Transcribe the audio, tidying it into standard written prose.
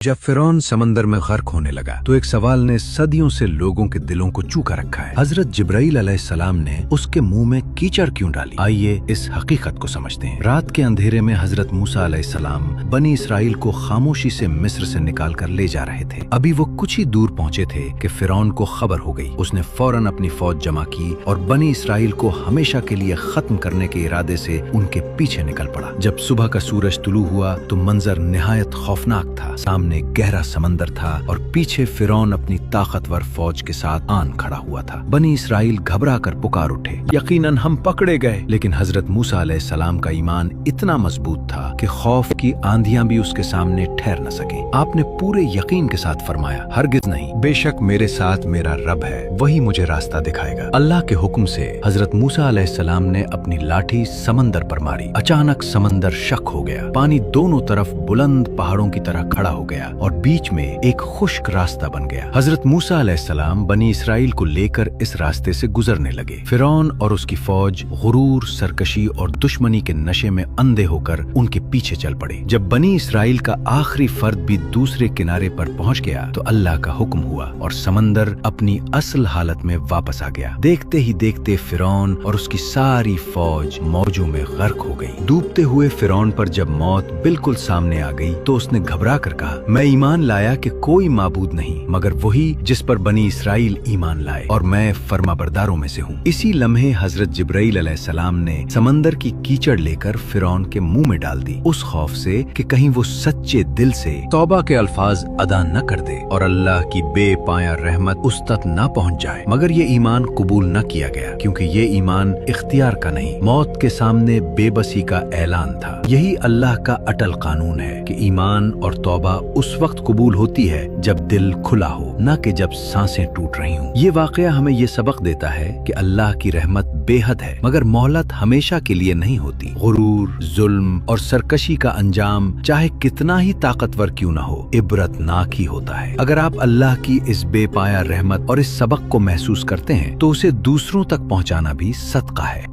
जब फिरौन समंदर में गर्क होने लगा तो एक सवाल ने सदियों से लोगों के दिलों को चूका रखा है। हजरत जिब्राइल अलैहिस्सलाम ने उसके मुंह में कीचड़ क्यों डाली? आइए इस हकीकत को समझते हैं। रात के अंधेरे में हजरत मूसा अलैहिस्सलाम बनी इसराइल को खामोशी से मिस्र से निकाल कर ले जा रहे थे। अभी वो कुछ ही दूर पहुंचे थे कि फिरौन को खबर हो गई। उसने फौरन अपनी फौज जमा की और बनी इसराइल को हमेशा के लिए खत्म करने के इरादे से उनके पीछे निकल पड़ा। जब सुबह का सूरज तुलू हुआ तो मंजर निहायत खौफनाक था। सामने गहरा समंदर था और पीछे फिरौन अपनी ताकतवर फौज के साथ आन खड़ा हुआ था। बनी इसराइल घबरा कर पुकार उठे, यकीनन हम पकड़े गए। लेकिन हजरत मूसा अलैहिस्सलाम का ईमान इतना मजबूत था कि खौफ की आंधियां भी उसके सामने ठहर न सके। आपने पूरे यकीन के साथ फरमाया, हरगिज नहीं, बेशक मेरे साथ मेरा रब है, वही मुझे रास्ता दिखाएगा। अल्लाह के हुक्म से हजरत मूसा अलैहिस्सलाम ने अपनी लाठी समंदर पर मारी। अचानक समंदर शक हो गया। पानी दोनों तरफ बुलंद पहाड़ों की तरह खड़ा हो गया और बीच में एक खुश्क रास्ता बन गया। हजरत मूसा अलैहिस्सलाम बनी इसराइल को लेकर इस रास्ते से गुजरने लगे। फिरौन और उसकी फौज गुरूर, सरकशी और दुश्मनी के नशे में अंधे होकर उनके पीछे चल पड़े। जब बनी इसराइल का आखिरी फर्द भी दूसरे किनारे पर पहुंच गया तो अल्लाह का हुक्म हुआ और समंदर अपनी असल हालत में वापस आ गया। देखते ही देखते फिरौन और उसकी सारी फौज मौजों में गर्क हो गई। डूबते हुए फिरौन पर जब मौत बिल्कुल सामने आ गई तो उसने घबरा कर कहा, मैं ईमान लाया कि कोई माबूद नहीं मगर वही जिस पर बनी इसराइल ईमान लाए और मैं फर्माबरदारों में से हूँ। इसी लम्हे हजरत जिब्राइल अलैहिस्सलाम ने समंदर की कीचड़ लेकर फिरौन के मुंह में डाल दी, उस खौफ से कि कहीं वो सच्चे दिल से तौबा के अल्फाज अदा न कर दे और अल्लाह की बेपाया रहमत उस तक न पहुँच जाए। मगर ये ईमान कबूल न किया गया क्योंकि ये ईमान इख्तियार का नहीं, मौत के सामने बेबसी का ऐलान था। यही अल्लाह का अटल कानून है कि ईमान और तौबा उस वक्त कबूल होती है जब दिल खुला हो, न कि जब सांसें टूट रही हों। ये वाकया हमें ये सबक देता है कि अल्लाह की रहमत बेहद है मगर मोहलत हमेशा के लिए नहीं होती। गुरूर, जुल्म और सरकशी का अंजाम चाहे कितना ही ताकतवर क्यों न हो, इबरतनाक ही होता है। अगर आप अल्लाह की इस बेपाया रहमत और इस सबक को महसूस करते हैं तो उसे दूसरों तक पहुंचाना भी सदका है।